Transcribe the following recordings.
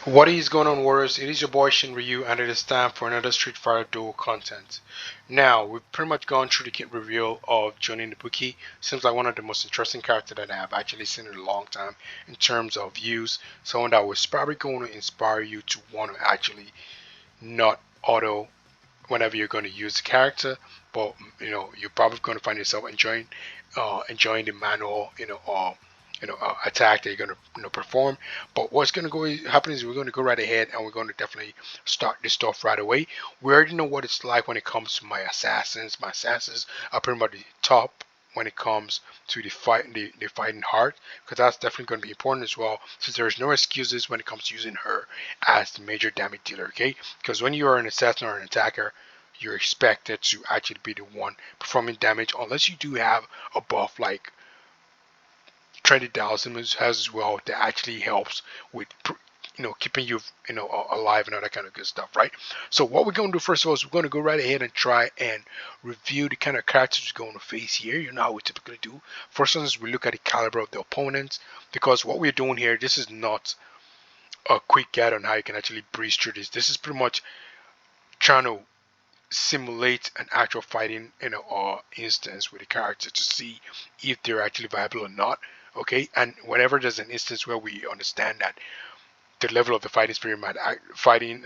What is going on, Warriors? It is your boy Shin Ryu, and it is time for another Street Fighter Duel content. Now, we've pretty much gone through the kit reveal of Johnny Ibuki. Seems like one of the most interesting characters that I have actually seen in a long time in terms of views. Someone that was probably going to inspire you to want to actually not auto whenever you're going to use the character, but you're probably going to find yourself enjoying the manual attack that you're going to perform. But what's going to go happen is we're going to go right ahead and we're going to definitely start this stuff right away. We already know what it's like when it comes to my assassins. My assassins are pretty much the top when it comes to the fighting heart, because that's definitely going to be important as well, since there's no excuses when it comes to using her as the major damage dealer. Okay, because when you are an assassin or an attacker, you're expected to actually be the one performing damage, unless you do have a buff like Trendy Dawson has as well, that actually helps with keeping you alive and all that kind of good stuff, right? So what we're going to do first of all is we're going to go right ahead and try and review the kind of characters we're going to face here. You know how we typically do. First is we look at the caliber of the opponents, because what we're doing here, this is not a quick guide on how you can actually breeze through this. This is pretty much trying to simulate an actual fighting instance with a character to see if they're actually viable or not. Okay, and whenever there's an instance where we understand that the level of the fighting spirit might fighting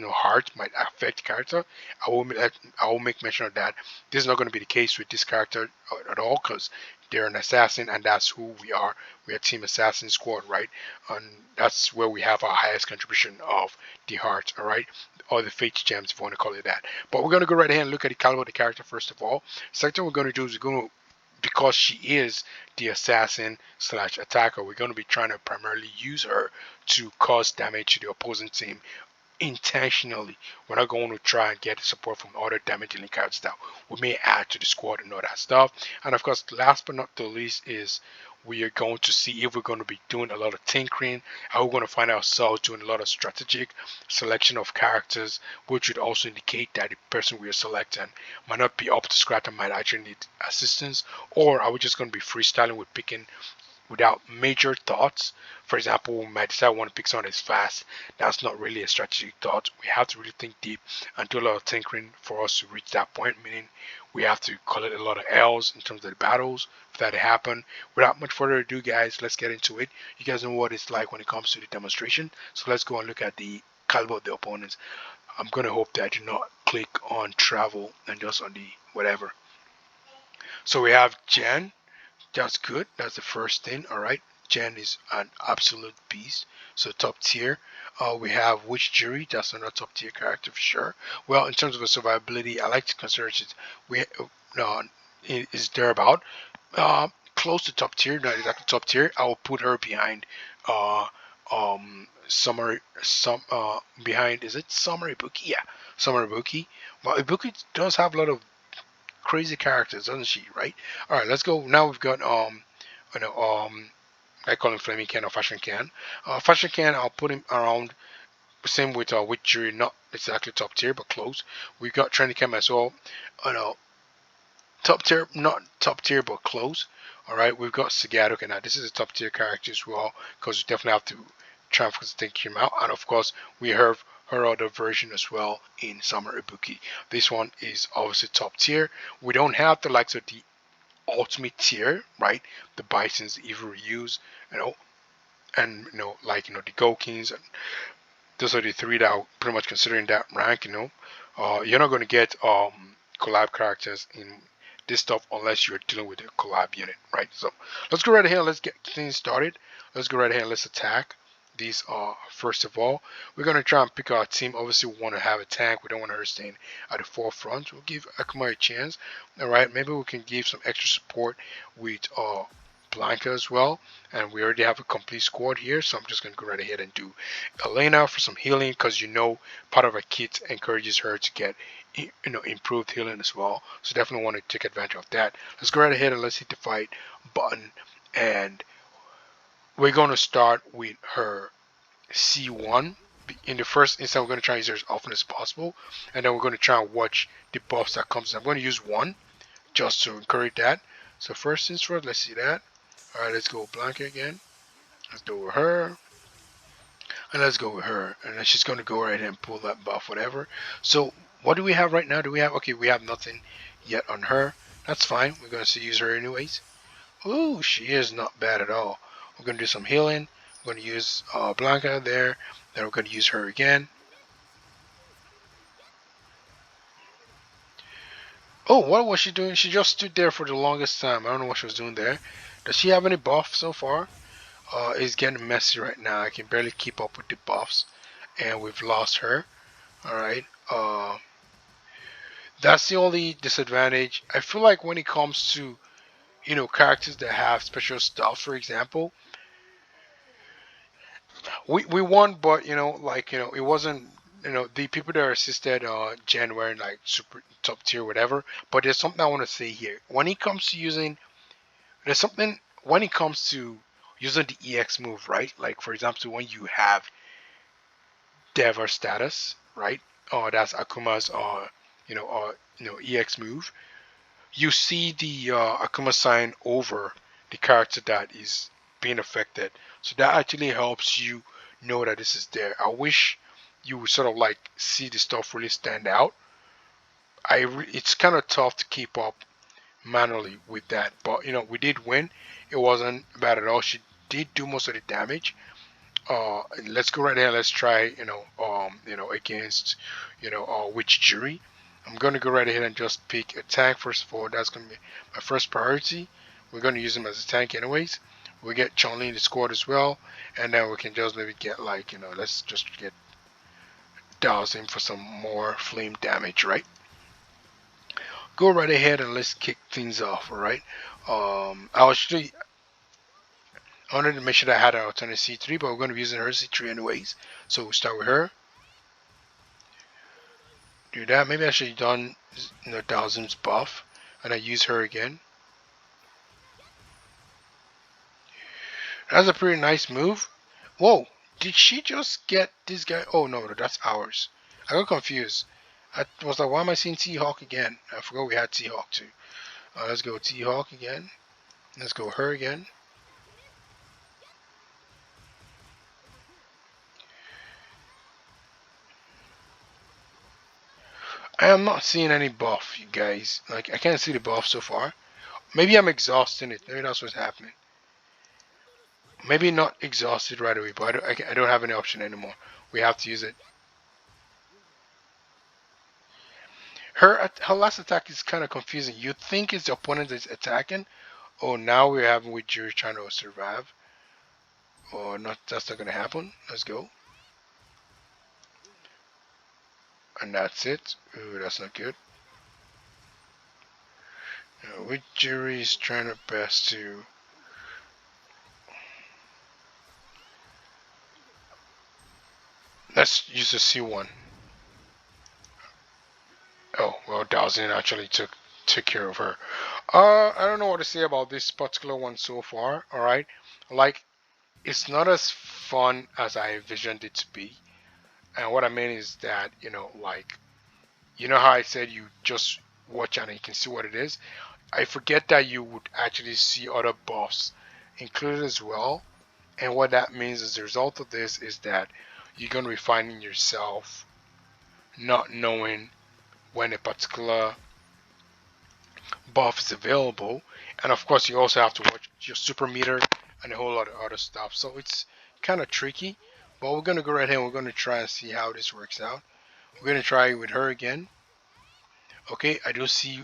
heart might affect character, I will make mention of that. This is not going to be the case with this character at all, because they're an assassin and that's who we are. We are Team Assassin Squad, right? And that's where we have our highest contribution of the heart, all right, or the fate gems if you want to call it that. But we're going to go right ahead and look at the caliber of the character first of all. Second thing we're going to do is we're going to, because she is the assassin slash attacker, we're going to be trying to primarily use her to cause damage to the opposing team intentionally. We're not going to try and get support from other damage dealing characters that we may add to the squad and all that stuff. And of course, last but not the least is we are going to see if we're going to be doing a lot of tinkering, how we're going to find ourselves doing a lot of strategic selection of characters, which would also indicate that the person we are selecting might not be up to scratch and might actually need assistance, or are we just going to be freestyling with picking without major thoughts. For example, we might decide we want to pick someone that's fast. That's not really a strategic thought. We have to really think deep and do a lot of tinkering for us to reach that point, meaning we have to collect a lot of L's in terms of the battles for that to happen. Without much further ado, guys, let's get into it. You guys know what it's like when it comes to the demonstration. So let's go and look at the caliber of the opponents. I'm going to hope that I do not click on travel and just on the whatever. So we have Jen. That's good. That's the first thing. All right. Jen is an absolute beast. So top tier. We have Witch Jury. That's another top tier character for sure. Well, in terms of her survivability, I like to consider it. We is thereabout. Close to top tier, not exactly top tier. I will put her behind. Summer. Behind. Is it Summer Ibuki? Yeah, Summer Ibuki. Well, Ibuki does have a lot of crazy characters, doesn't she? Right. All right. Let's go. Now we've got you know I call him Flaming Can or Fashion Can. Fashion Can, I'll put him around. Same with Jury, not exactly top tier, but close. We got Trendy Cam as well. You know, top tier, not top tier, but close. All right, we've got Sagato. Okay, now this is a top tier character as well, because we definitely have to try and think him out. And of course, we have her other version as well in Summer Ibuki. This one is obviously top tier. We don't have the likes of the ultimate tier, right? The Bisons, the Evil Reuse, you know, and the Gokins, and those are the three that are pretty much considering that rank. You're not going to get collab characters in this stuff unless you're dealing with a collab unit, right? So let's go right ahead and let's get things started. Let's go right ahead and let's attack these. First of all, we're going to try and pick our team. Obviously, we want to have a tank. We don't want her staying at the forefront. We'll give Akuma a chance. All right, maybe we can give some extra support with Blanca as well. And we already have a complete squad here, so I'm just going to go right ahead and do Elena for some healing, because part of her kit encourages her to get improved healing as well. So definitely want to take advantage of that. Let's go right ahead and let's hit the fight button, and we're going to start with her C1. In the first instance, we're going to try and use her as often as possible, and then we're going to try and watch the buffs that comes. I'm going to use one just to encourage that. So first things first, let's see that. All right, let's go Blanca again. Let's do her. And let's go with her. And then she's going to go right ahead and pull that buff, whatever. So what do we have right now? Do we have, okay, we have nothing yet on her. That's fine. We're going to use her anyways. Ooh, she is not bad at all. We're going to do some healing. We're going to use Blanca there. Then we're going to use her again. Oh, what was she doing? She just stood there for the longest time. I don't know what she was doing there. Does she have any buff so far? It's getting messy right now. I can barely keep up with the buffs. And we've lost her. Alright. That's the only disadvantage. I feel like when it comes to, characters that have special stuff, for example, we won, but it wasn't. The people that assisted Jen were like super top tier, whatever. But there's something I want to say here. When it comes to using, there's something when it comes to using the EX move, right? Like for example, when you have Dever status, right? That's Akuma's EX move. You see the Akuma sign over the character that is being affected. So that actually helps you know that this is there. I wish you would sort of like see the stuff really stand out. It's kind of tough to keep up manually with that, but we did win. It wasn't bad at all. She did do most of the damage. Let's go right there. Let's try, against, which jury. I'm gonna go right ahead and just pick a tank first of all. That's gonna be my first priority. We're gonna use him as a tank anyways. We get Chun Li in the squad as well, and then we can just maybe get like, let's just get dousing for some more flame damage, right? Go right ahead and let's kick things off, all right? I wanted to make sure that I had an alternate C3, but we're going to be using her C3 anyways. So we'll start with her. Do that. Maybe I should have done Dawson's buff, and I use her again. That's a pretty nice move. Whoa, did she just get this guy? Oh no, that's ours. I got confused. I was like, why am I seeing T-Hawk again? I forgot we had T-Hawk too. Let's go T-Hawk again. Let's go her again. I am not seeing any buff, you guys. Like, I can't see the buff so far. Maybe I'm exhausting it. Maybe that's what's happening. Maybe not exhausted right away, but I don't have any option anymore. We have to use it. Her last attack is kind of confusing. You think it's the opponent that's attacking. Oh, now we're having with Jury trying to survive. Oh, not that's not gonna happen. Let's go. And that's it. Ooh, that's not good. With Jury is trying her best to. Let's use the C1. Oh, well, Dowsing actually took care of her. I don't know what to say about this particular one so far. All right, like it's not as fun as I envisioned it to be. And what I mean is that like how I said you just watch and you can see what it is. I forget that you would actually see other buffs included as well. And what that means as a result of this is that you're going to be finding yourself not knowing when a particular buff is available. And of course, you also have to watch your super meter and a whole lot of other stuff. So it's kind of tricky. But we're going to go right ahead and we're going to try and see how this works out. We're going to try with her again. Okay, I do see,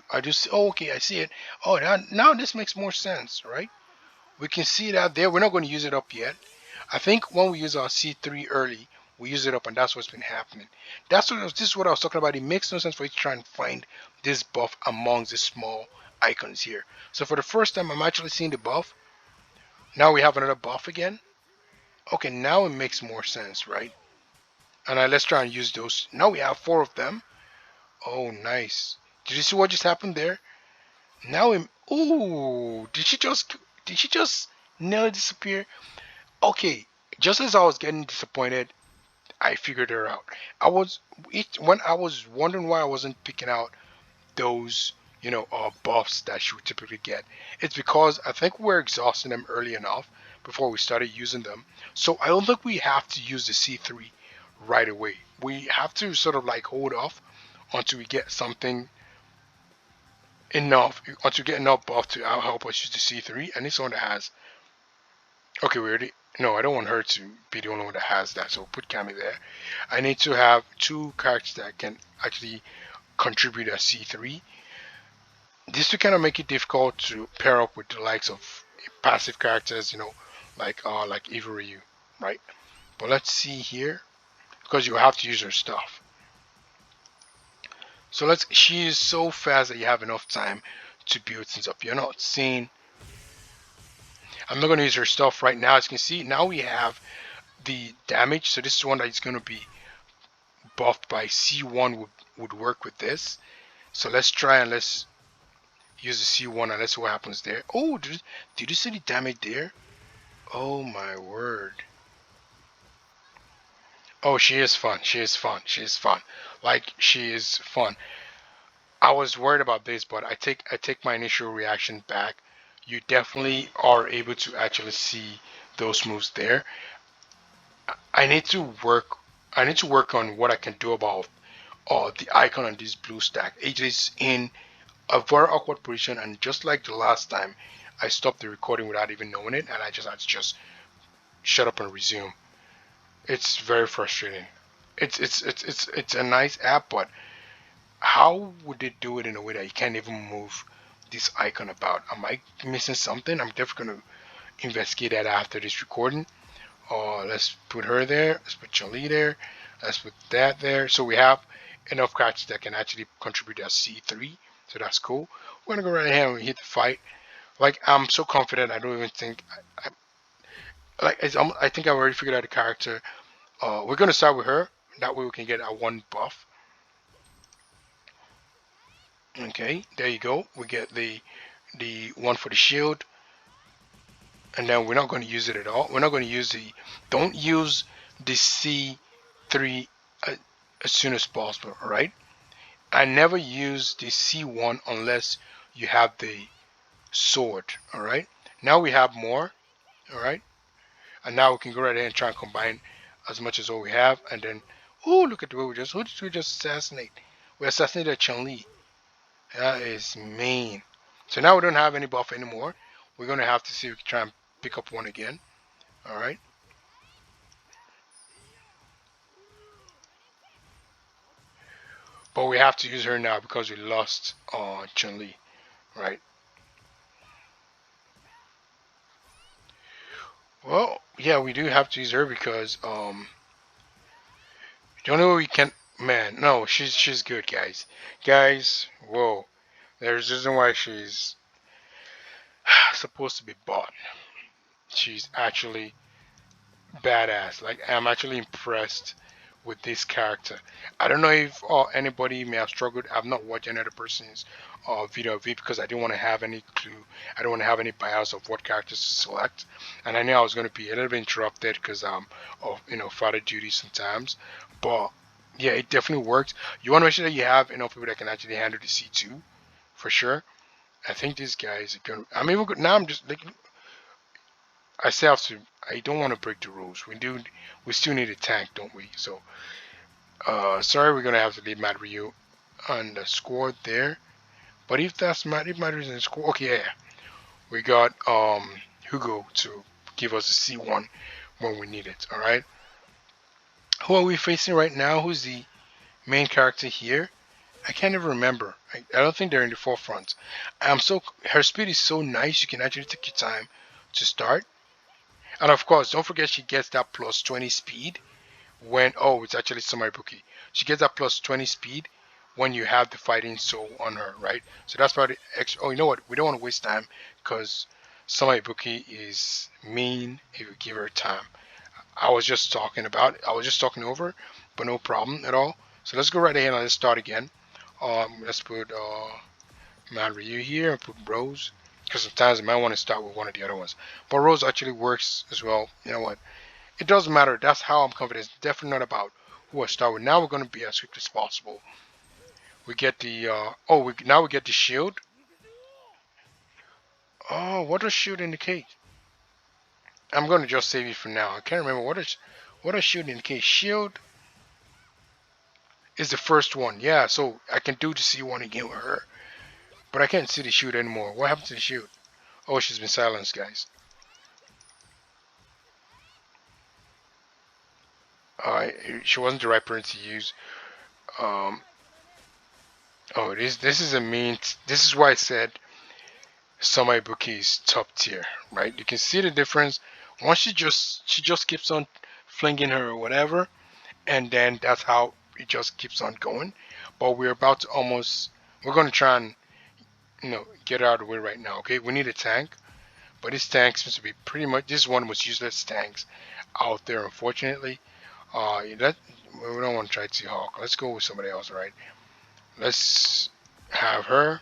oh, okay, I see it. Oh, now this makes more sense, right? We can see that there. We're not going to use it up yet. I think when we use our C3 early, we use it up, and that's what's been happening. This is what I was talking about. It makes no sense for you to try and find this buff amongst the small icons here. So for the first time, I'm actually seeing the buff. Now we have another buff again. Okay, now it makes more sense, right? And let's try and use those. Now we have four of them. Oh, nice. Did you see what just happened there? Now, ooh, did she just nearly disappear? Okay, just as I was getting disappointed, I figured her out. When I was wondering why I wasn't picking out those, buffs that she would typically get. It's because I think we're exhausting them early enough. before we started using them. So I don't think we have to use the C3 right away. We have to sort of like hold off until we get something enough, until we get enough buff to help us use the C3. I need someone that has. Okay, we already. No, I don't want her to be the only one that has that. So put Cammy there. I need to have two characters that can actually contribute a C3. This to kind of make it difficult to pair up with the likes of passive characters, like Ivory, right? But let's see here, because you have to use her stuff. So she is so fast that you have enough time to build things up. You're not seeing. I'm not going to use her stuff right now. As you can see, now we have the damage. So this is one that is going to be buffed by C1 would work with this. So let's try and let's use the C1 and let's see what happens there. Oh, did you see the damage there? Oh my word. Oh, she is fun. She is fun. She is fun. Like she is fun. I was worried about this, but I take my initial reaction back. You definitely are able to actually see those moves there. I need to work. I need to work on what I can do about the icon on this blue stack. It is in a very awkward position, and just like the last time, I stopped the recording without even knowing it, and I just had to just shut up and resume. It's very frustrating. It's a nice app, but how would they do it in a way that you can't even move this icon about? Am I missing something? I'm definitely gonna investigate that after this recording. Let's put her there. Let's put Chun-Li there. Let's put that there. So we have enough characters that can actually contribute as C3. So that's cool. We're gonna go right ahead and hit the fight. Like I'm so confident. I don't even think. I think I've already figured out the character. We're gonna start with her. That way we can get a one buff. Okay, there you go. We get the one for the shield, and then we're not going to use it at all. We're not going to use the. Don't use the C3 uh, as soon as possible. All right. I never use the C1 unless you have the sword. All right. Now we have more. All right. And now we can go right ahead and try and combine as much as all we have, and then. Oh, look at the way we just. Who did we just assassinate? We assassinated Chun-Li. That is mean. So now we don't have any buff anymore. We're going to have to see if we can try and pick up one again. Alright. But we have to use her now because we lost Chun-Li. Right. Well, yeah, we do have to use her because the only way we can, man, no, she's good, guys. Guys, whoa. There's a reason why she's supposed to be bought. She's actually badass. Like I'm actually impressed with this character. I don't know if anybody may have struggled. I've not watched any other person's video of it because I didn't want to have any clue. I don't want to have any bias of what characters to select. And I knew I was going to be a little bit interrupted because of father duty sometimes. But yeah, it definitely works. You want to make sure that you have enough people that can actually handle the C2 for sure. I think these guys are going. I'm even good now. I'm just like I say have to. I don't want to break the rules. We do. We still need a tank, don't we? So, sorry, we're gonna have to leave Matt Ryu on the squad there. But if Matt Ryu's in the squad, okay, yeah, we got Hugo to give us a C1 when we need it. All right. Who are we facing right now? Who's the main character here? I can't even remember. I don't think they're in the forefront. Her speed is so nice. You can actually take your time to start. And of course, don't forget she gets that plus 20 speed when it's actually Summer Ibuki. She gets that plus 20 speed when you have the fighting soul on her, right? So that's probably extra. Oh, you know what? We don't want to waste time because Summer Ibuki is mean if you give her time. I was just talking over, but no problem at all. So let's go right ahead and let's start again. Let's put Man Ryu here and put Rose because sometimes I might want to start with one of the other ones. But Rose actually works as well. You know what? It doesn't matter. That's how I'm confident. It's definitely not about who I start with. Now we're going to be as quick as possible. We get the now we get the shield. Oh, what does shield indicate? I'm gonna just save it for now. I can't remember what is shield indicate. Shield is the first one. Yeah, so I can do the C1 again with her, but I can't see the shield anymore. What happened to the shield? Oh, she's been silenced, guys. She wasn't the right person to use. Um, oh, this is a mean. This is why I said some Ibuki is top tier, right? You can see the difference. Once she just keeps on flinging her or whatever, and then that's how it just keeps on going. But we're about to almost. We're gonna try and get out of the way right now. Okay, we need a tank, but this tank seems to be pretty much this is one of the most useless tanks out there, unfortunately. That we don't want to try to Hawk. Let's go with somebody else, right? Let's have her,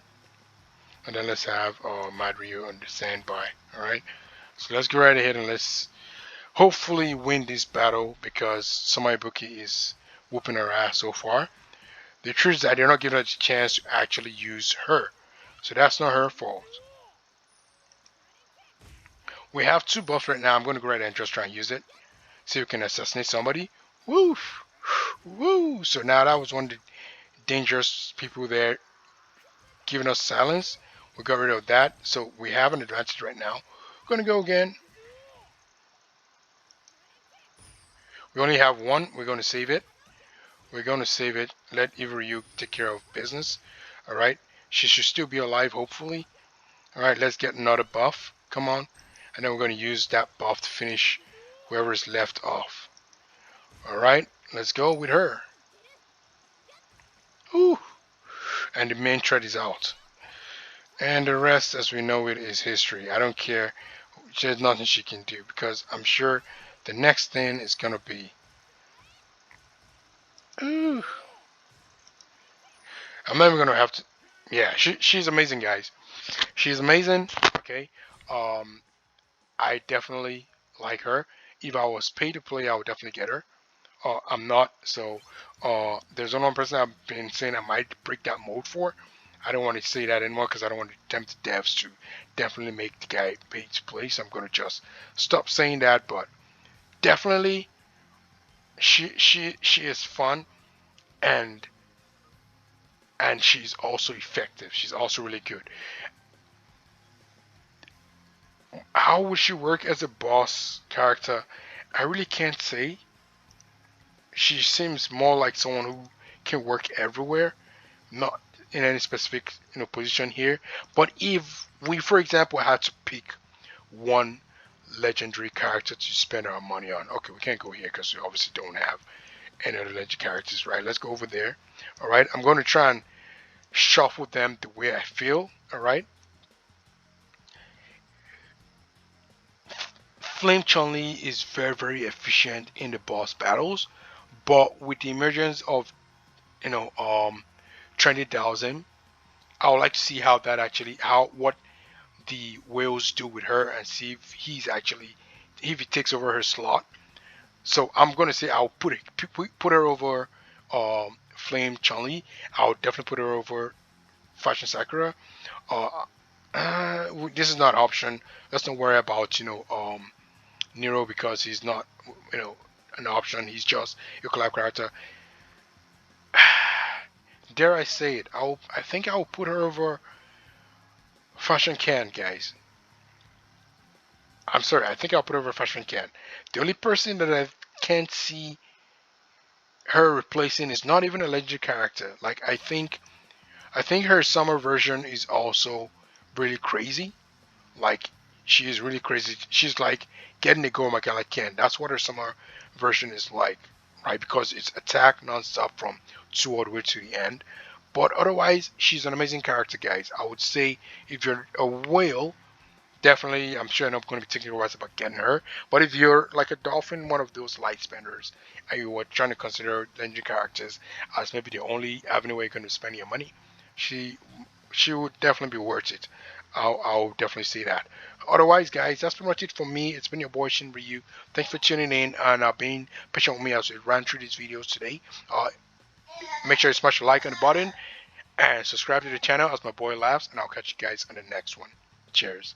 and then let's have Mad Ryu on the standby. All right. So let's go right ahead and let's hopefully win this battle because Samaibuki is whooping her ass so far. The truth is that they're not giving us a chance to actually use her. So that's not her fault. We have two buffs right now. I'm going to go right ahead and just try and use it. See if we can assassinate somebody. Woo! Woo! So now that was one of the dangerous people there giving us silence. We got rid of that. So we have an advantage right now. We're going to go again. We only have one. We're going to save it. We're going to save it. Let Ivory take care of business. Alright. She should still be alive, hopefully. Alright, let's get another buff. Come on. And then we're going to use that buff to finish whoever is left off. Alright, let's go with her. Ooh. And the main threat is out. And the rest, as we know it, is history. I don't care. There's nothing she can do because I'm sure the next thing is going to be... Ooh. I'm never going to have to... Yeah, she's amazing, guys. She's amazing. Okay. Um, I definitely like her. If I was paid to play, I would definitely get her. I'm not, so there's only one person I've been saying I might break that mode for. I don't want to say that anymore because I don't want to tempt the devs to definitely make the guy pay to play. So I'm gonna just stop saying that. But definitely, she is fun and she's also effective. She's also really good. How would she work as a boss character? I really can't say. She seems more like someone who can work everywhere, not in any specific position here. But if we, for example, had to pick one legendary character to spend our money on, okay, we can't go here because we obviously don't have any other legendary characters, right? Let's go over there. All right, I'm going to try and shuffle them the way I feel. All right, Flame Chun-Li is very very efficient in the boss battles, but with the emergence of Trendy Dowsing, I would like to see how that actually how what the whales do with her and see if he's actually if he takes over her slot. So I'm gonna say I'll put her over Flame Chun-Li. I'll definitely put her over Fashion Sakura. Uh, this is not an option. Let's not worry about Nero because he's not an option. He's just a collab character. Dare I say it? I think I'll put her over Fashion Can, guys. I'm sorry, I think I'll put over Fashion Can. The only person that I can't see her replacing is not even a legendary character. Like I think her summer version is also really crazy. Like she is really crazy. She's like getting the go like I can. That's what her summer version is like, right? Because it's attack nonstop from two all the way to the end. But otherwise, she's an amazing character, guys. I would say if you're a whale, definitely, I'm sure I'm not going to be taking advice about getting her. But if you're like a dolphin, one of those light spenders, and you were trying to consider legendary characters as maybe the only avenue where you're going to spend your money, she she would definitely be worth it. I'll definitely say that. Otherwise, guys, that's pretty much it for me. It's been your boy Shin Ryu. Thanks for tuning in and being patient with me as we ran through these videos today. Make sure you smash the like on the button and subscribe to the channel as my boy laughs. And I'll catch you guys on the next one. Cheers.